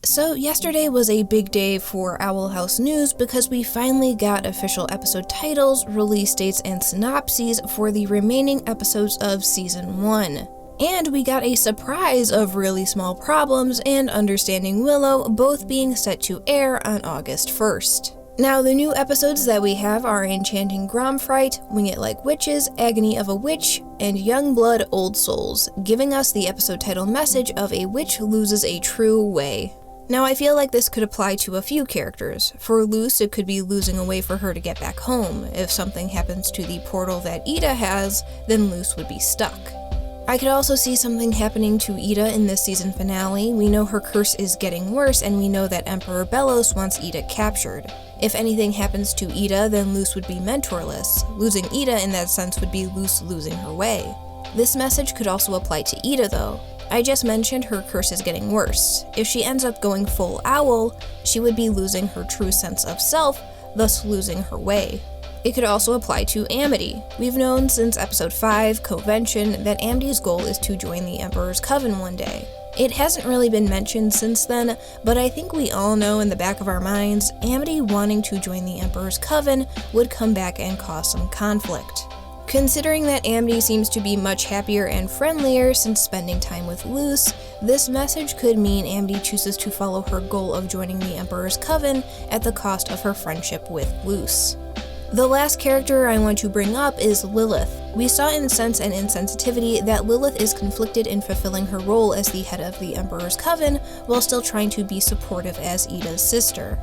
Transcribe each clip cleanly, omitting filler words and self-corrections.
So yesterday was a big day for Owl House News because we finally got official episode titles, release dates, and synopses for the remaining episodes of Season 1. And we got a surprise of Really Small Problems and Understanding Willow both being set to air on August 1st. Now, the new episodes that we have are Enchanting Gromfright, Wing It Like Witches, Agony of a Witch, and Young Blood Old Souls, giving us the episode title message of a witch loses a true way. Now, I feel like this could apply to a few characters. For Luce, it could be losing a way for her to get back home. If something happens to the portal that Ida has, then Luce would be stuck. I could also see something happening to Ida in this season finale. We know her curse is getting worse, and we know that Emperor Belos wants Ida captured. If anything happens to Ida, then Luce would be mentorless. Losing Ida in that sense would be Luce losing her way. This message could also apply to Ida though. I just mentioned her curse is getting worse. If she ends up going full owl, she would be losing her true sense of self, thus losing her way. It could also apply to Amity. We've known since episode 5, Convention, that Amity's goal is to join the Emperor's Coven one day. It hasn't really been mentioned since then, but I think we all know in the back of our minds, Amity wanting to join the Emperor's Coven would come back and cause some conflict. Considering that Amity seems to be much happier and friendlier since spending time with Luce, this message could mean Amity chooses to follow her goal of joining the Emperor's Coven at the cost of her friendship with Luce. The last character I want to bring up is Lilith. We saw in Sense and Insensitivity that Lilith is conflicted in fulfilling her role as the head of the Emperor's Coven while still trying to be supportive as Ida's sister.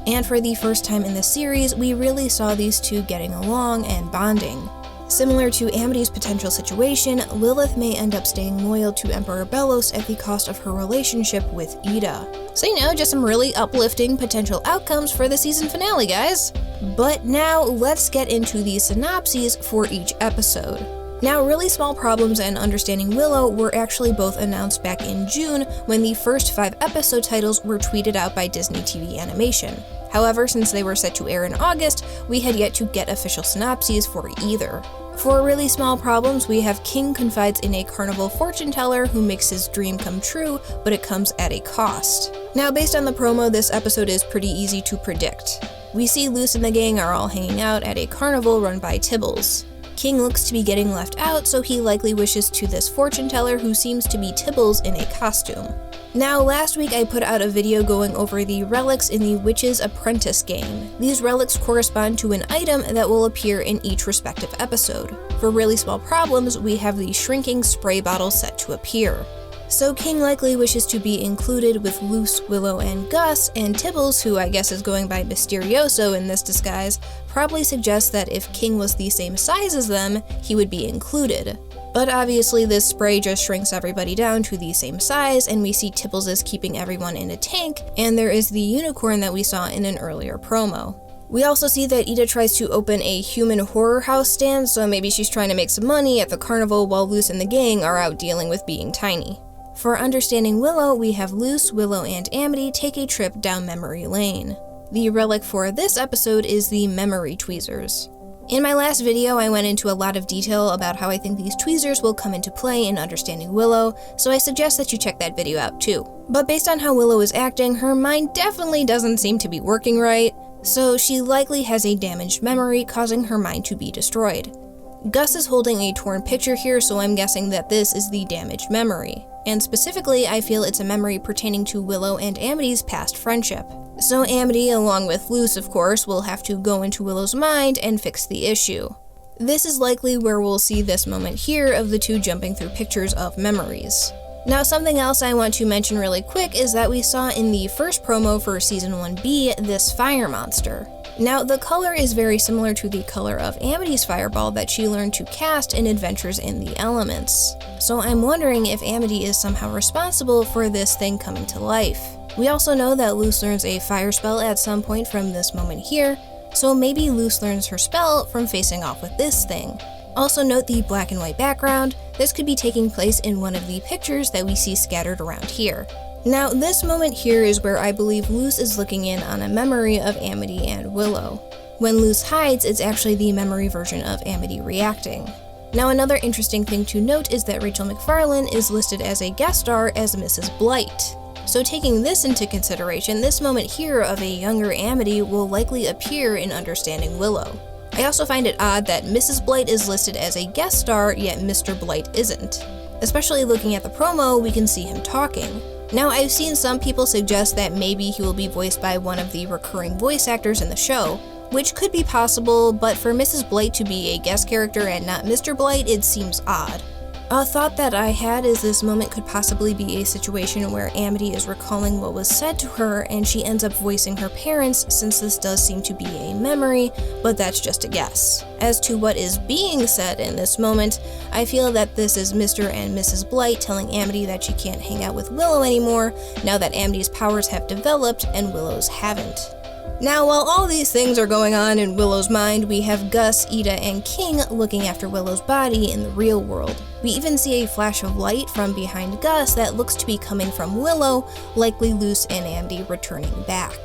And for the first time in the series, we really saw these two getting along and bonding. Similar to Amity's potential situation, Lilith may end up staying loyal to Emperor Belos at the cost of her relationship with Ida. So just some really uplifting potential outcomes for the season finale, guys. But now let's get into the synopses for each episode. Now, Really Small Problems and Understanding Willow were actually both announced back in June when the first 5 episode titles were tweeted out by Disney TV Animation. However, since they were set to air in August, we had yet to get official synopses for either. For Really Small Problems, we have King confides in a carnival fortune teller who makes his dream come true, but it comes at a cost. Now, based on the promo, this episode is pretty easy to predict. We see Luce and the gang are all hanging out at a carnival run by Tibbles. King looks to be getting left out, so he likely wishes to this fortune teller who seems to be Tibbles in a costume. Now, last week I put out a video going over the relics in the Witch's Apprentice game. These relics correspond to an item that will appear in each respective episode. For Really Small Problems, we have the shrinking spray bottle set to appear. So King likely wishes to be included with Luce, Willow, and Gus, and Tibbles, who I guess is going by Mysterioso in this disguise, probably suggests that if King was the same size as them, he would be included. But obviously this spray just shrinks everybody down to the same size, and we see Tibbles is keeping everyone in a tank, and there is the unicorn that we saw in an earlier promo. We also see that Ida tries to open a human horror house stand, so maybe she's trying to make some money at the carnival while Luce and the gang are out dealing with being tiny. For Understanding Willow, we have Luce, Willow, and Amity take a trip down memory lane. The relic for this episode is the memory tweezers. In my last video, I went into a lot of detail about how I think these tweezers will come into play in Understanding Willow, so I suggest that you check that video out too. But based on how Willow is acting, her mind definitely doesn't seem to be working right, so she likely has a damaged memory, causing her mind to be destroyed. Gus is holding a torn picture here, so I'm guessing that this is the damaged memory. And specifically, I feel it's a memory pertaining to Willow and Amity's past friendship. So Amity, along with Luce of course, will have to go into Willow's mind and fix the issue. This is likely where we'll see this moment here of the two jumping through pictures of memories. Now, something else I want to mention really quick is that we saw in the first promo for Season 1B this fire monster. Now, the color is very similar to the color of Amity's fireball that she learned to cast in Adventures in the Elements. So I'm wondering if Amity is somehow responsible for this thing coming to life. We also know that Luce learns a fire spell at some point from this moment here, so maybe Luce learns her spell from facing off with this thing. Also note the black and white background. This could be taking place in one of the pictures that we see scattered around here. Now, this moment here is where I believe Luce is looking in on a memory of Amity and Willow. When Luce hides, it's actually the memory version of Amity reacting. Now, another interesting thing to note is that Rachael MacFarlane is listed as a guest star as Mrs. Blight. So taking this into consideration, this moment here of a younger Amity will likely appear in Understanding Willow. I also find it odd that Mrs. Blight is listed as a guest star, yet Mr. Blight isn't. Especially looking at the promo, we can see him talking. Now, I've seen some people suggest that maybe he will be voiced by one of the recurring voice actors in the show, which could be possible, but for Mrs. Blight to be a guest character and not Mr. Blight, it seems odd. A thought that I had is this moment could possibly be a situation where Amity is recalling what was said to her and she ends up voicing her parents, since this does seem to be a memory, but that's just a guess. As to what is being said in this moment, I feel that this is Mr. and Mrs. Blight telling Amity that she can't hang out with Willow anymore now that Amity's powers have developed and Willow's haven't. Now, while all these things are going on in Willow's mind, we have Gus, Ida, and King looking after Willow's body in the real world. We even see a flash of light from behind Gus that looks to be coming from Willow, likely Luce and Amity returning back.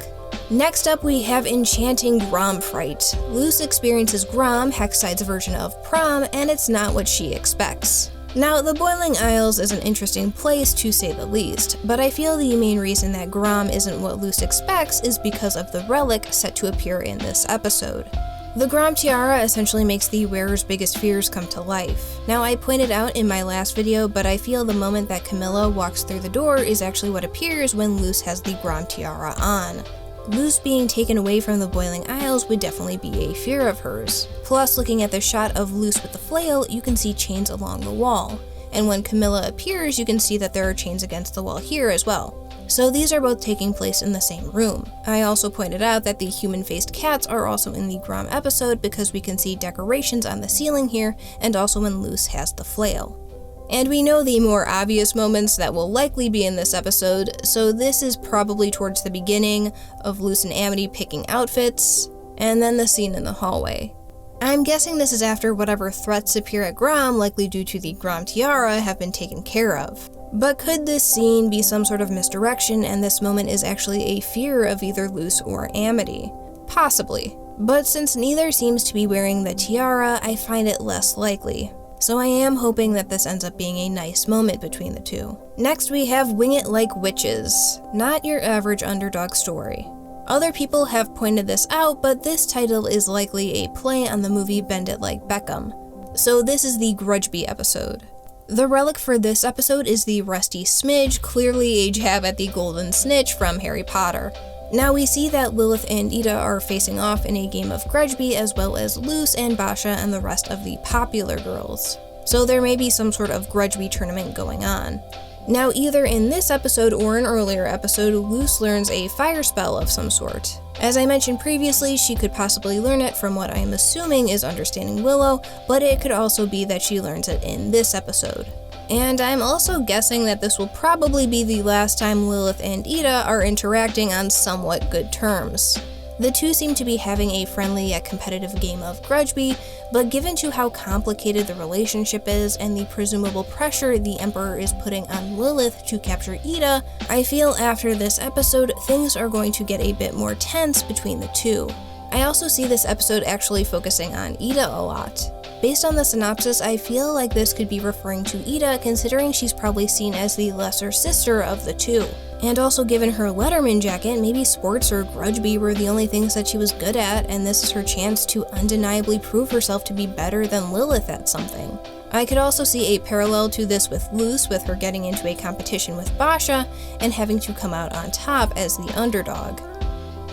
Next up, we have Enchanting Gromfright. Luce experiences Grom, Hexside's version of prom, and it's not what she expects. Now, the Boiling Isles is an interesting place to say the least, but I feel the main reason that Grom isn't what Luce expects is because of the relic set to appear in this episode. The Grom tiara essentially makes the wearer's biggest fears come to life. Now, I pointed out in my last video, but I feel the moment that Camilla walks through the door is actually what appears when Luce has the Grom tiara on. Luce being taken away from the Boiling Isles would definitely be a fear of hers. Plus, looking at the shot of Luce with the flail, you can see chains along the wall. And when Camilla appears, you can see that there are chains against the wall here as well. So these are both taking place in the same room. I also pointed out that the human-faced cats are also in the Grom episode because we can see decorations on the ceiling here, and also when Luce has the flail. And we know the more obvious moments that will likely be in this episode, so this is probably towards the beginning of Luce and Amity picking outfits, and then the scene in the hallway. I'm guessing this is after whatever threats appear at Grom, likely due to the Grom tiara, have been taken care of. But could this scene be some sort of misdirection and this moment is actually a fear of either Luce or Amity? Possibly. But since neither seems to be wearing the tiara, I find it less likely. So I am hoping that this ends up being a nice moment between the two. Next we have Wing It Like Witches. Not your average underdog story. Other people have pointed this out, but this title is likely a play on the movie Bend It Like Beckham. So this is the Grudgeby episode. The relic for this episode is the rusty smidge, clearly a jab at the golden snitch from Harry Potter. Now we see that Lilith and Ida are facing off in a game of Grudgeby, as well as Luce and Basha and the rest of the popular girls. So there may be some sort of Grudgeby tournament going on. Now either in this episode or an earlier episode, Luce learns a fire spell of some sort. As I mentioned previously, she could possibly learn it from what I am assuming is Understanding Willow, but it could also be that she learns it in this episode. And I'm also guessing that this will probably be the last time Lilith and Ida are interacting on somewhat good terms. The two seem to be having a friendly yet competitive game of Grudgeby, but given to how complicated the relationship is and the presumable pressure the Emperor is putting on Lilith to capture Ida, I feel after this episode things are going to get a bit more tense between the two. I also see this episode actually focusing on Ida a lot. Based on the synopsis, I feel like this could be referring to Ida, considering she's probably seen as the lesser sister of the two. And also given her Letterman jacket, maybe sports or Grudgeby were the only things that she was good at, and this is her chance to undeniably prove herself to be better than Lilith at something. I could also see a parallel to this with Luce, with her getting into a competition with Basha and having to come out on top as the underdog.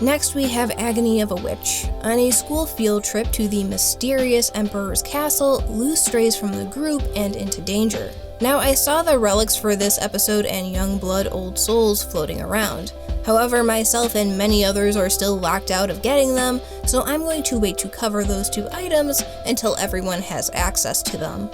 Next we have Agony of a Witch. On a school field trip to the mysterious Emperor's castle, Luce strays from the group and into danger. Now I saw the relics for this episode and Young Blood Old Souls floating around. However, myself and many others are still locked out of getting them, so I'm going to wait to cover those two items until everyone has access to them.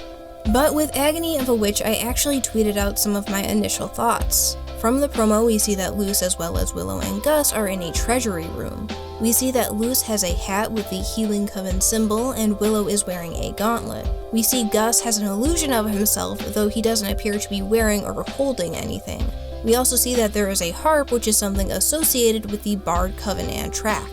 But with Agony of a Witch, I actually tweeted out some of my initial thoughts. From the promo, we see that Luce as well as Willow and Gus are in a treasury room. We see that Luce has a hat with the Healing Coven symbol, and Willow is wearing a gauntlet. We see Gus has an illusion of himself, though he doesn't appear to be wearing or holding anything. We also see that there is a harp, which is something associated with the Bard Coven and track.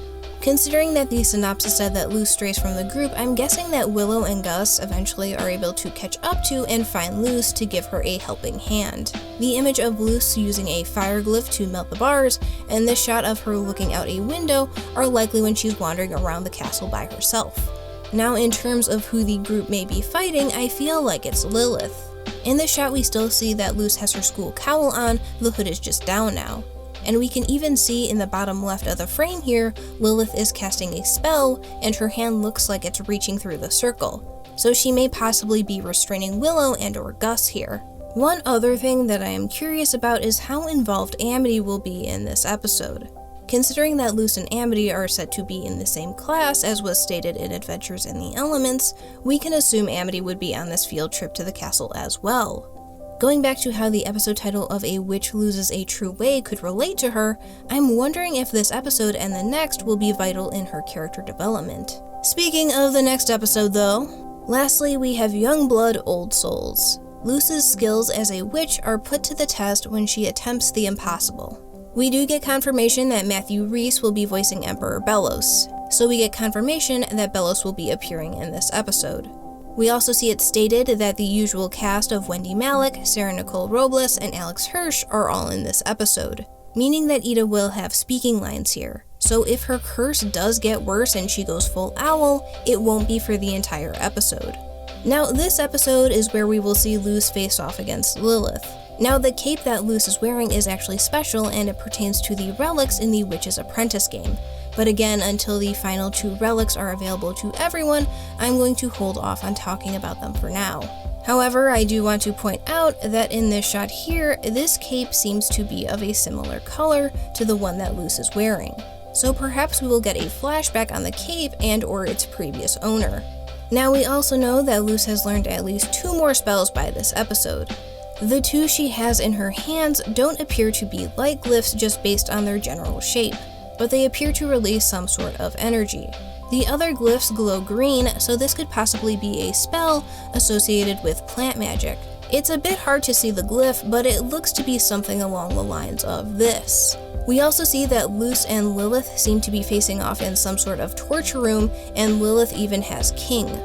Considering that the synopsis said that Luce strays from the group, I'm guessing that Willow and Gus eventually are able to catch up to and find Luce to give her a helping hand. The image of Luce using a fire glyph to melt the bars, and this shot of her looking out a window are likely when she's wandering around the castle by herself. Now, in terms of who the group may be fighting, I feel like it's Lilith. In this shot we still see that Luce has her school cowl on, the hood is just down now. And we can even see in the bottom left of the frame here, Lilith is casting a spell, and her hand looks like it's reaching through the circle. So she may possibly be restraining Willow and or Gus here. One other thing that I am curious about is how involved Amity will be in this episode. Considering that Luce and Amity are said to be in the same class as was stated in Adventures in the Elements, we can assume Amity would be on this field trip to the castle as well. Going back to how the episode title of A Witch Loses a True Way could relate to her, I'm wondering if this episode and the next will be vital in her character development. Speaking of the next episode though, lastly we have Young Blood, Old Souls. Luce's skills as a witch are put to the test when she attempts the impossible. We do get confirmation that Matthew Rhys will be voicing Emperor Belos, so we get confirmation that Belos will be appearing in this episode. We also see it stated that the usual cast of Wendy Malick, Sarah Nicole Robles, and Alex Hirsch are all in this episode, meaning that Ida will have speaking lines here. So if her curse does get worse and she goes full owl, it won't be for the entire episode. Now this episode is where we will see Luce face off against Lilith. Now the cape that Luce is wearing is actually special and it pertains to the relics in the Witch's Apprentice game. But again, until the final 2 relics are available to everyone, I'm going to hold off on talking about them for now. However, I do want to point out that in this shot here, this cape seems to be of a similar color to the one that Luce is wearing. So perhaps we will get a flashback on the cape and or its previous owner. Now we also know that Luce has learned at least 2 more spells by this episode. The 2 she has in her hands don't appear to be light glyphs just based on their general shape, but they appear to release some sort of energy. The other glyphs glow green, so this could possibly be a spell associated with plant magic. It's a bit hard to see the glyph, but it looks to be something along the lines of this. We also see that Luce and Lilith seem to be facing off in some sort of torture room, and Lilith even has King.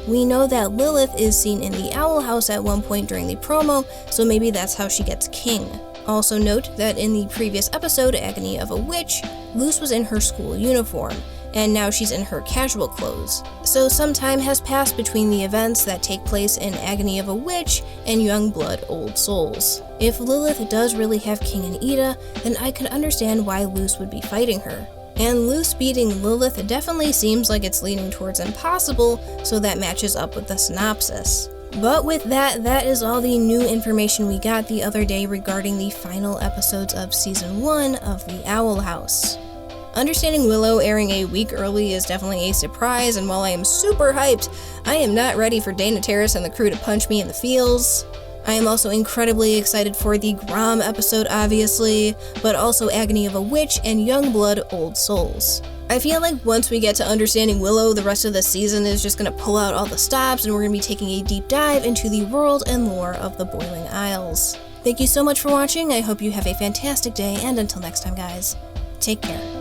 We know that Lilith is seen in the Owl House at one point during the promo, so maybe that's how she gets King. Also note that in the previous episode, Agony of a Witch, Luce was in her school uniform, and now she's in her casual clothes. So some time has passed between the events that take place in Agony of a Witch and Young Blood, Old Souls. If Lilith does really have King and Ida, then I can understand why Luce would be fighting her. And Luce beating Lilith definitely seems like it's leaning towards impossible, so that matches up with the synopsis. But with that is all the new information we got the other day regarding the final episodes of Season 1 of The Owl House. Understanding Willow airing a week early is definitely a surprise, and while I am super hyped, I am not ready for Dana Terrace and the crew to punch me in the feels. I am also incredibly excited for the Grom episode, obviously, but also Agony of a Witch and Young Blood, Old Souls. I feel like once we get to Understanding Willow, the rest of the season is just going to pull out all the stops and we're going to be taking a deep dive into the world and lore of the Boiling Isles. Thank you so much for watching, I hope you have a fantastic day, and until next time guys, take care.